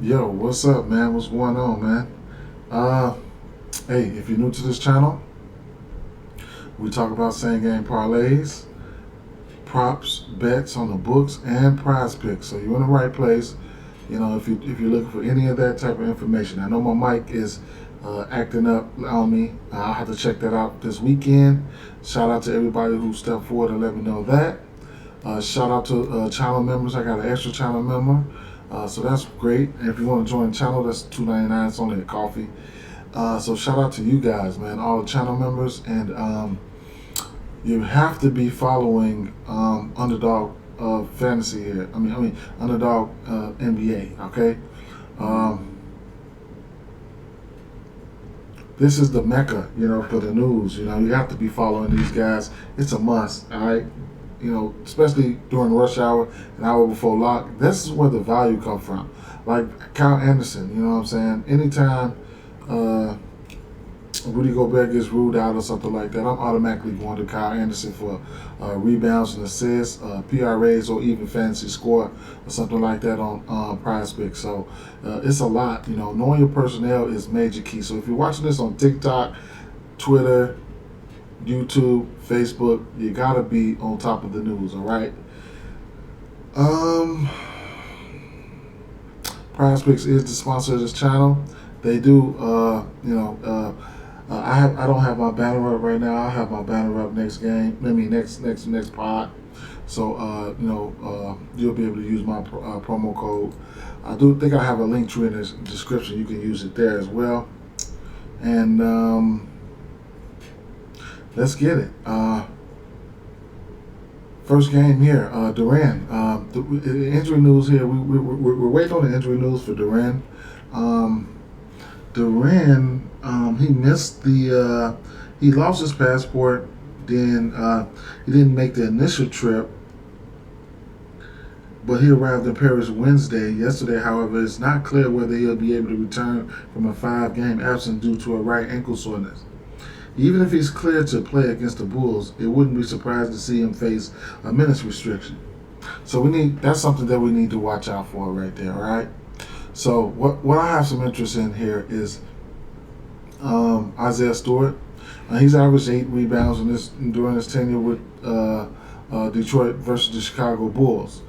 Yo, what's up, man? What's going on, man? Uh, hey, if you're new to this channel, we talk about same game parlays, props, bets on the books, and prize picks. So you're in the right place. You know, if you're looking for any of that type of information. I know my mic is acting up on me. I'll have to check that out this weekend. Shout out to everybody who stepped forward and let me know that. Shout out to channel members. I got an extra channel member. So that's great. And if you want to join the channel, that's $2.99. It's only a coffee. So shout out to you guys, man, all the channel members, and you have to be following Underdog Fantasy here. I mean Underdog NBA. Okay, um, this is the mecca, for the news. You have to be following these guys. It's a must. All right. Especially during rush hour, an hour before lock. This is where the value comes from. Like Kyle Anderson, you know what I'm saying? Anytime uh, Rudy Gobert gets ruled out or something like that, I'm automatically going to Kyle Anderson for rebounds and assists, PRAs, or even fantasy score or something like that on PrizePicks. So it's a lot. Knowing your personnel is major key. So if you're watching this on TikTok, Twitter, YouTube, Facebook, you gotta be on top of the news. All right. Um, PrizePicks is the sponsor of this channel. They do, I don't have my banner up right now. I'll have my banner up next game. Next pod. So you'll be able to use my promo code. I do think I have a link to it in the description. You can use it there as well. And let's get it. First game here, Duran. The injury news here. We're waiting on the injury news for Duran. Duran, he missed he lost his passport. Then he didn't make the initial trip, but he arrived in Paris Wednesday. Yesterday, however, it's not clear whether he'll be able to return from a 5-game absence due to a right ankle soreness. Even if he's cleared to play against the Bulls, it wouldn't be surprised to see him face a minutes restriction. So that's something that we need to watch out for right there, all right? So what I have some interest in here is Isaiah Stewart. He's averaged 8 rebounds during his tenure with Detroit versus the Chicago Bulls.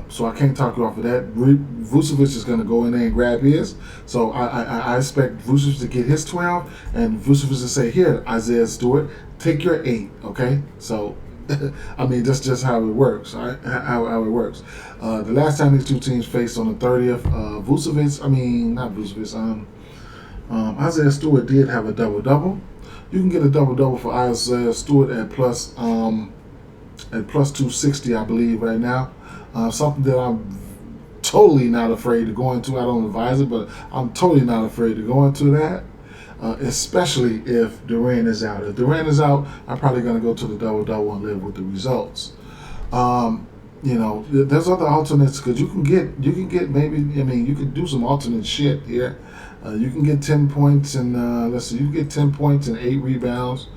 So I can't talk you off of that. Vucevic is going to go in there and grab his. So I expect Vucevic to get his 12, and Vucevic to say, "Here, Isaiah Stewart, take your 8." Okay, so that's just how it works. Right? How it works. The last time these two teams faced on the 30th, Isaiah Stewart did have a double double. You can get a double double for Isaiah Stewart at plus 260, I believe, right now. Something that I'm totally not afraid to go into. I don't advise it, but I'm totally not afraid to go into that, especially if Durant is out. If Durant is out, I'm probably going to go to the double-double and live with the results. There's other alternates because you can get you can do some alternate shit here. You can get 10 points and you can get 10 points and 8 rebounds.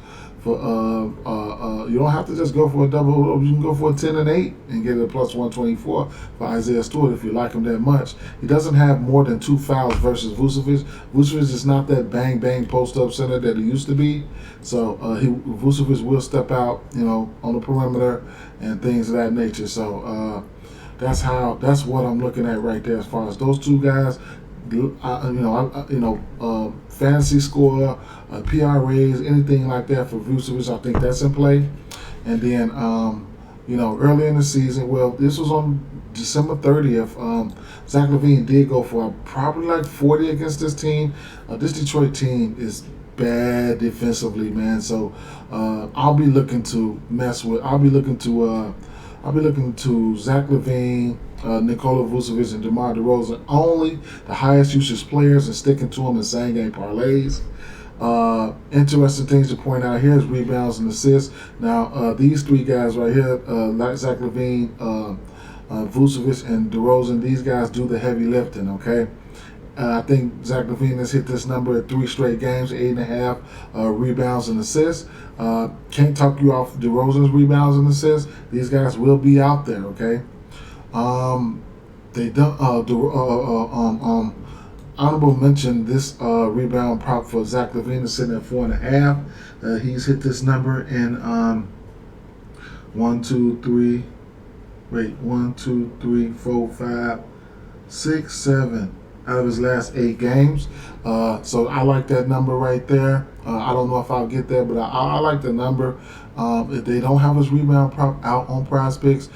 You don't have to just go for a double. You can go for a 10 and 8 and get a plus 124 for Isaiah Stewart if you like him that much. He doesn't have more than 2 fouls versus Vucevic. Vucevic is not that bang post up center that he used to be. So Vucevic will step out, on the perimeter and things of that nature. So that's what I'm looking at right there as far as those two guys. Fantasy score, PRAs, anything like that for Vucevic, I think that's in play. And then, early in the season, well, this was on December 30th. Zach LaVine did go for probably like 40 against this team. This Detroit team is bad defensively, man. So I'll be looking to Zach LaVine, Nikola Vucevic, and DeMar DeRozan, only the highest usage players, and sticking to them in same game parlays. Interesting things to point out here is rebounds and assists. Now, these 3 guys right here, like Zach LaVine, Vucevic, and DeRozan, these guys do the heavy lifting, okay? I think Zach LaVine has hit this number at 3 straight games, 8.5 rebounds and assists. Can't talk you off DeRozan's rebounds and assists. These guys will be out there, okay? They don't. Honorable mention, this rebound prop for Zach LaVine is sitting at 4.5. He's hit this number in one, two, three. Wait, 1, 2, 3, 4, 5, 6, 7 out of his last 8 games. So I like that number right there. I don't know if I'll get there, but I like the number. If they don't have his rebound prop out on PrizePicks,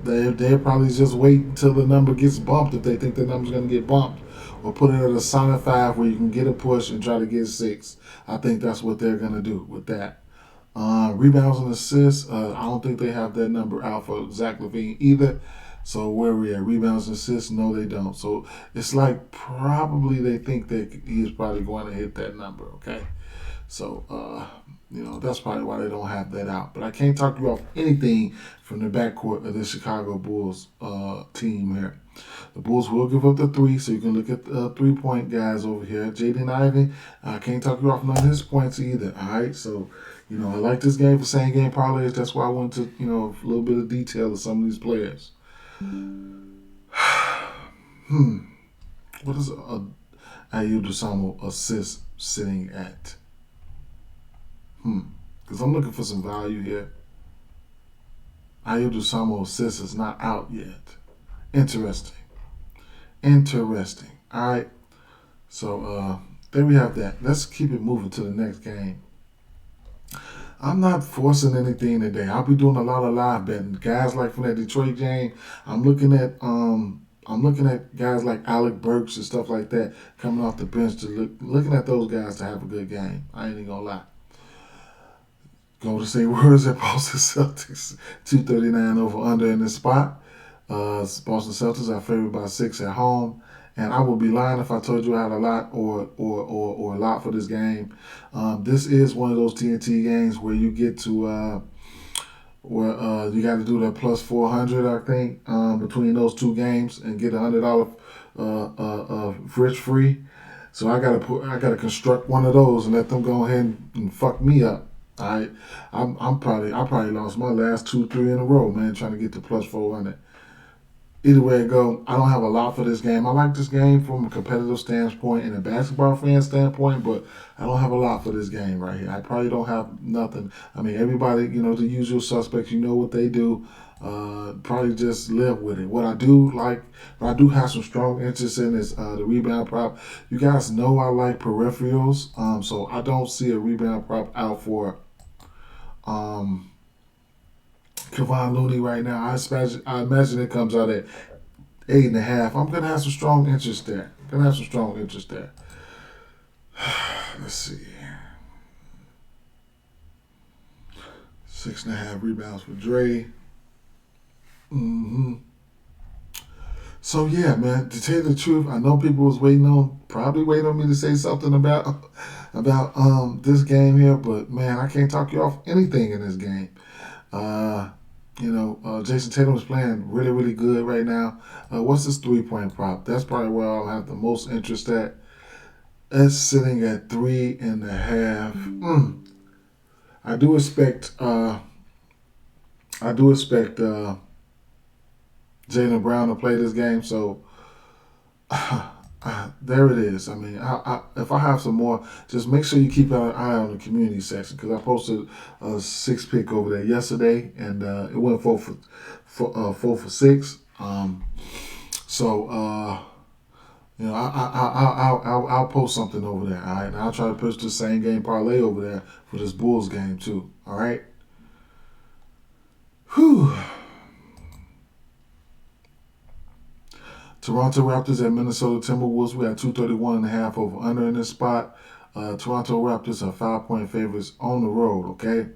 they'll probably just wait until the number gets bumped if they think the number's going to get bumped, or put it at a solid 5 where you can get a push and try to get 6. I think that's what they're going to do with that. Rebounds and assists, I don't think they have that number out for Zach LaVine either. So where we at? Rebounds and assists? No, they don't. So it's like probably they think that he is probably going to hit that number. Okay, so that's probably why they don't have that out. But I can't talk you off anything from the backcourt of the Chicago Bulls team here. The Bulls will give up the 3, so you can look at the 3-point guys over here. Jaden Ivey, I can't talk you off none of his points either. All right, so I like this game for same game parlays. That's why I went to a little bit of detail of some of these players. What is a Ayu Dosunmu assist sitting at? Because I'm looking for some value here. Ayu Dosunmu assist is not out yet. Interesting. All right. So there we have that. Let's keep it moving to the next game. I'm not forcing anything today. I'll be doing a lot of live betting. Guys like from that Detroit game, I'm looking at guys like Alec Burks and stuff like that coming off the bench looking at those guys to have a good game. I ain't even gonna lie. Golden State Warriors at Boston Celtics, 239 over under in this spot. Boston Celtics are favored by 6 at home. And I would be lying if I told you I had a lot or a lot for this game. This is one of those TNT games where you get to you got to do that plus 400, I think, between those two games and get $100 fridge free. So I gotta construct one of those and let them go ahead and fuck me up. I probably lost my last 2-3 in a row, man, trying to get to plus 400. Either way it go, I don't have a lot for this game. I like this game from a competitive standpoint and a basketball fan standpoint, but I don't have a lot for this game right here. I probably don't have nothing. I mean, everybody, the usual suspects, you know what they do. Probably just live with it. What I do have some strong interest in is the rebound prop. You guys know I like peripherals, so I don't see a rebound prop out for Kevon Looney right now. I imagine it comes out at 8.5. I'm gonna have some strong interest there. Let's see. 6.5 rebounds for Dre. So yeah, man. To tell you the truth, I know people was probably waiting on me to say something about this game here, but man, I can't talk you off anything in this game. Jason Tatum is playing really, really good right now. What's this 3-point prop? That's probably where I'll have the most interest at. It's sitting at 3.5. I do expect Jaylen Brown to play this game, so there it is. I mean, if I have some more, just make sure you keep an eye on the community section, because I posted a 6-pick over there yesterday, and it went 4 for 6. I'll post something over there. All right, and I'll try to push the same game parlay over there for this Bulls game too. All right. Whew. Toronto Raptors at Minnesota Timberwolves. We had 231.5 over under in this spot. Toronto Raptors are 5-point favorites on the road. Okay.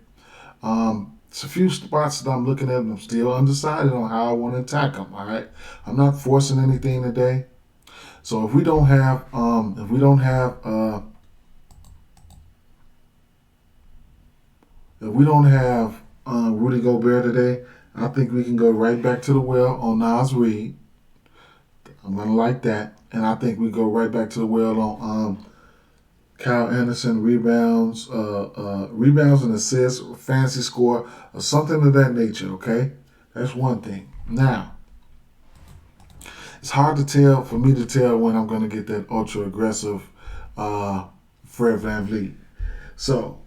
It's a few spots that I'm looking at, and I'm still undecided on how I want to attack them. All right. I'm not forcing anything today. So if we don't have Rudy Gobert today, I think we can go right back to the well on Nas Reed. I'm gonna like that, and I think we go right back to the well on Kyle Anderson rebounds and assists, fantasy score, or something of that nature. Okay, that's one thing. Now, it's hard to tell for me to tell when I'm going to get that ultra aggressive Fred VanVleet. So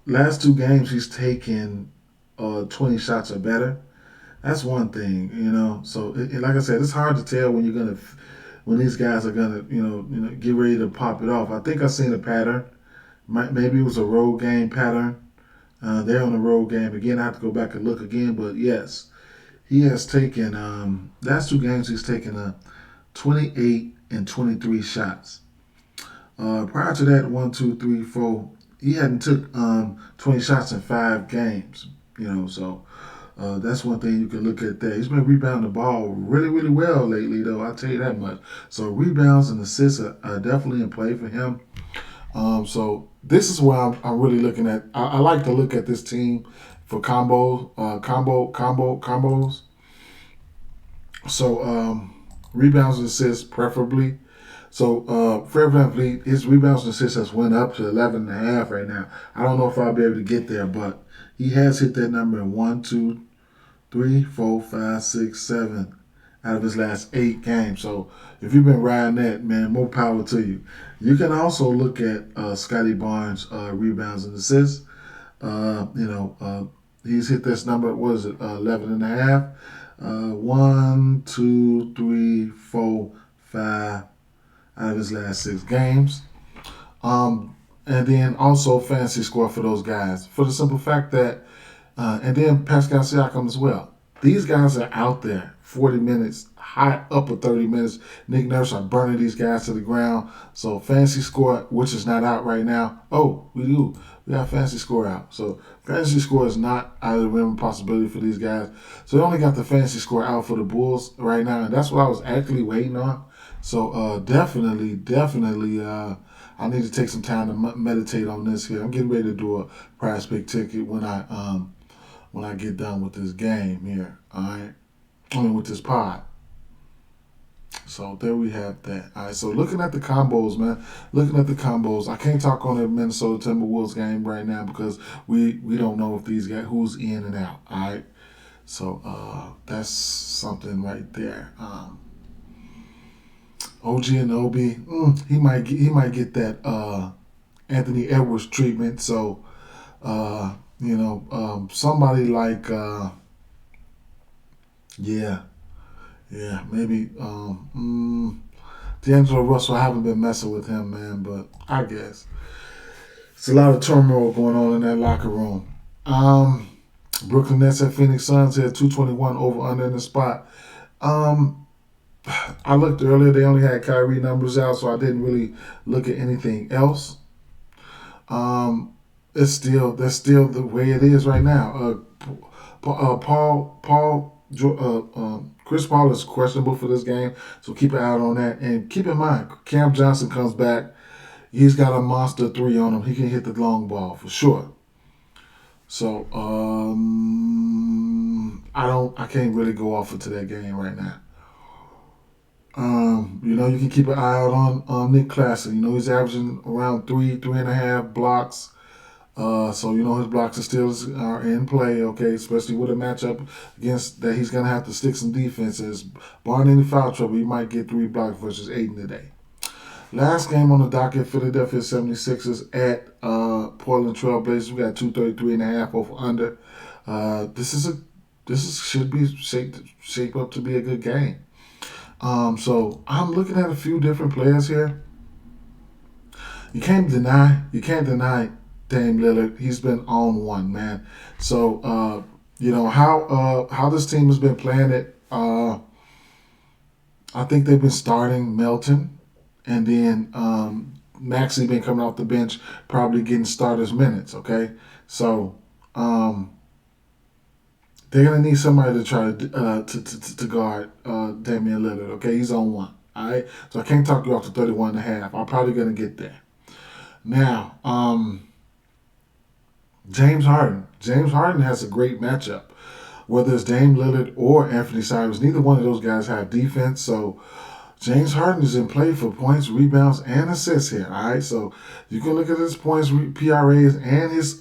last two games he's taken 20 shots or better. That's one thing, you know. So like I said, it's hard to tell when you're gonna when these guys are gonna get ready to pop it off. I think I seen a pattern. Maybe it was a road game pattern. They're on the road game again. I have to go back and look again, but yes, he has taken last two games. He's taken 28 and 23 shots. Prior to that, 1, 2, 3, 4, he hadn't took 20 shots in 5 games. You know, so that's one thing you can look at there. He's been rebounding the ball really, really well lately, though. I'll tell you that much. So rebounds and assists are definitely in play for him. So this is where I'm really looking at. I like to look at this team for combos. So rebounds and assists preferably. So Fred VanVleet, his rebounds and assists has went up to 11.5 right now. I don't know if I'll be able to get there, but he has hit that number in 1, 2, 3, 4, 5, 6, 7 out of his last 8 games. So if you've been riding that, man, more power to you. You can also look at Scotty Barnes' rebounds and assists. He's hit this number, what is it, 11.5? 1, 2, 3, 4, 5 out of his last 6 games. And then also fantasy score for those guys. For the simple fact that, and then Pascal Siakam as well. These guys are out there 40 minutes, high upper 30 minutes. Nick Nurse are burning these guys to the ground. So fantasy score, which is not out right now. Oh, we do. We have fantasy score out. So fantasy score is not out of the realm of possibility for these guys. So they only got the fantasy score out for the Bulls right now, and that's what I was actually waiting on. So definitely, I need to take some time to meditate on this here. I'm getting ready to do a PrizePick ticket when I get done with this game here. All right, with this pod. So there we have that. All right. So looking at the combos, man. Looking at the combos, I can't talk on the Minnesota Timberwolves game right now because we don't know if these guys who's in and out. All right. So that's something right there. OG and Obi, he might get that Anthony Edwards treatment. So somebody like maybe D'Angelo Russell. I haven't been messing with him, man, but I guess it's a lot of turmoil going on in that locker room. Brooklyn Nets at Phoenix Suns here, 221 over under in the spot. I looked earlier; they only had Kyrie numbers out, so I didn't really look at anything else. That's still the way it is right now. Chris Paul is questionable for this game, so keep an eye out on that. And keep in mind, Cam Johnson comes back. He's got a monster 3 on him. He can hit the long ball for sure. So I can't really go off into that game right now. You can keep an eye out on Nick Claxton. He's averaging around 3.5 blocks. So his blocks are in play, okay, especially with a matchup against that he's gonna have to stick some defenses. Barring any foul trouble, he might get 3 blocks versus 8 today. Last game on the docket, Philadelphia 76ers at Portland Trail Blazers. We got 233.5 over under. This should be shape up to be a good game. So I'm looking at a few different players here. You can't deny Dame Lillard. He's been on one, man. So how this team has been playing it. I think they've been starting Melton, and then Maxey been coming off the bench, probably getting starters minutes. Okay, so they're gonna need somebody to try to guard Damian Lillard. Okay, he's on one. All right, so I can't talk you off to 31.5. I'm probably gonna get there. Now, James Harden. James Harden has a great matchup. Whether it's Dame Lillard or Anthony Simons, neither one of those guys have defense. So James Harden is in play for points, rebounds, and assists here. All right, so you can look at his points, PRAs, and his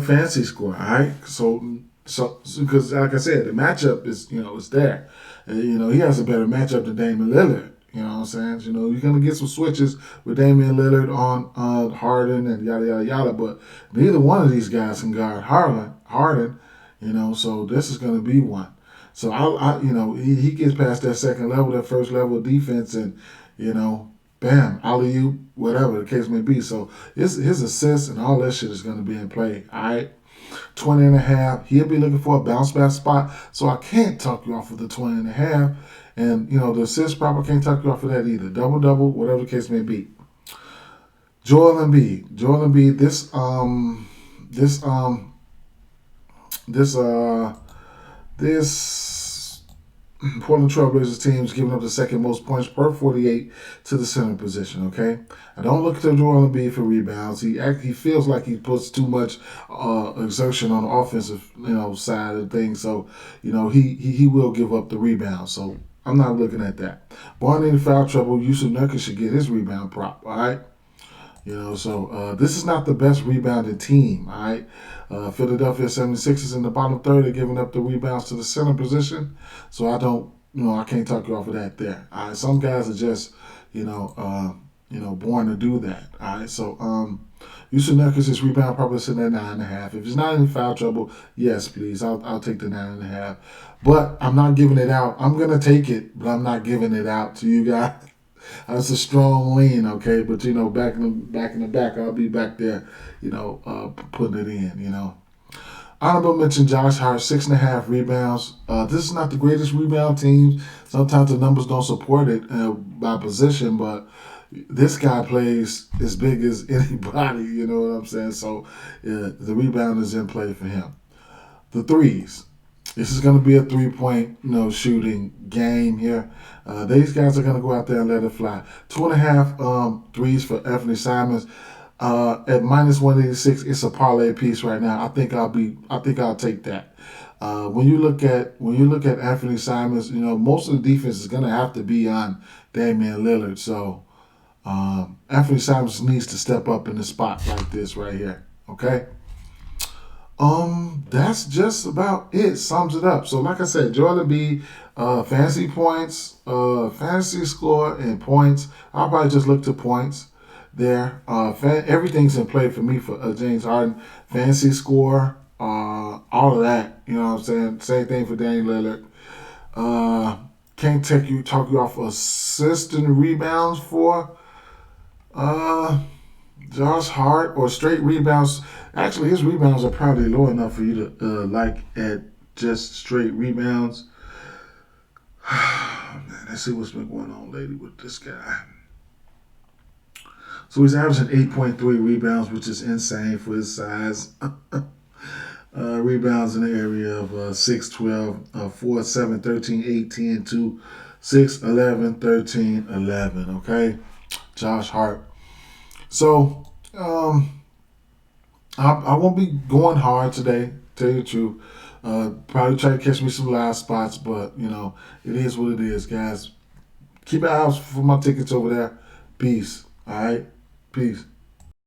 fantasy score. All right, so because like I said, the matchup is is there. He has a better matchup than Damian Lillard. You know what I'm saying? You're going to get some switches with Damian Lillard on Harden and yada, yada, yada. But neither one of these guys can guard Harden. So this is going to be one. So, he gets past that second level, that first level of defense, and, bam, alley-oop, whatever the case may be. So his assists and all that shit is going to be in play. All right. 20.5. He'll be looking for a bounce back spot. So I can't talk you off of the 20.5. And, the assist prop, I can't talk you off of that either. Double, whatever the case may be. Joel Embiid, this Portland Trailblazers team is giving up the second most points per 48 to the center position, okay? I don't look to Joel Embiid for rebounds. He feels like he puts too much exertion on the offensive, side of things. So, he will give up the rebound. So I'm not looking at that. Barring any foul trouble, Yusuf Nurkic should get his rebound prop, all right? So this is not the best rebounding team, all right? Philadelphia 76ers in the bottom third are giving up the rebounds to the center position. So I can't talk you off of that there. All right, some guys are just, born to do that. All right, so Yusuf Nurkic's rebound probably sitting at 9.5. If it's not in foul trouble, yes, please, I'll take the 9.5. But I'm not giving it out. I'm gonna take it, but I'm not giving it out to you guys. That's a strong lean, okay? But back in the back, I'll be back there, putting it in, Honorable mention: Josh Hart, 6.5 rebounds. This is not the greatest rebound team. Sometimes the numbers don't support it by position, but this guy plays as big as anybody. You know what I'm saying? So the rebound is in play for him. The threes. This is going to be a 3-point, shooting game here. These guys are going to go out there and let it fly. 2.5 threes for Anthony Simons. At minus 186, it's a parlay piece right now. I think I'll take that. When you look at Anthony Simons, most of the defense is going to have to be on Damian Lillard. So Anthony Simons needs to step up in the spot like this right here. Okay. That's just about it. Sums it up. So, like I said, Joel Embiid, fantasy points, fantasy score, and points. I'll probably just look to points there. Everything's in play for me for James Harden. Fantasy score, all of that. You know what I'm saying? Same thing for Damian Lillard. Can't talk you off assists and rebounds for Josh Hart or straight rebounds. Actually, his rebounds are probably low enough for you to like at just straight rebounds. Man, let's see what's been going on lately with this guy. So he's averaging 8.3 rebounds, which is insane for his size. Rebounds in the area of 6, 12, 4, 7, 13, 8, 10, 2, 6, 11, 13, 11. Okay? Josh Hart. So, I won't be going hard today, tell you the truth. Probably try to catch me some live spots, but, it is what it is, guys. Keep an eye out for my tickets over there. Peace. All right? Peace.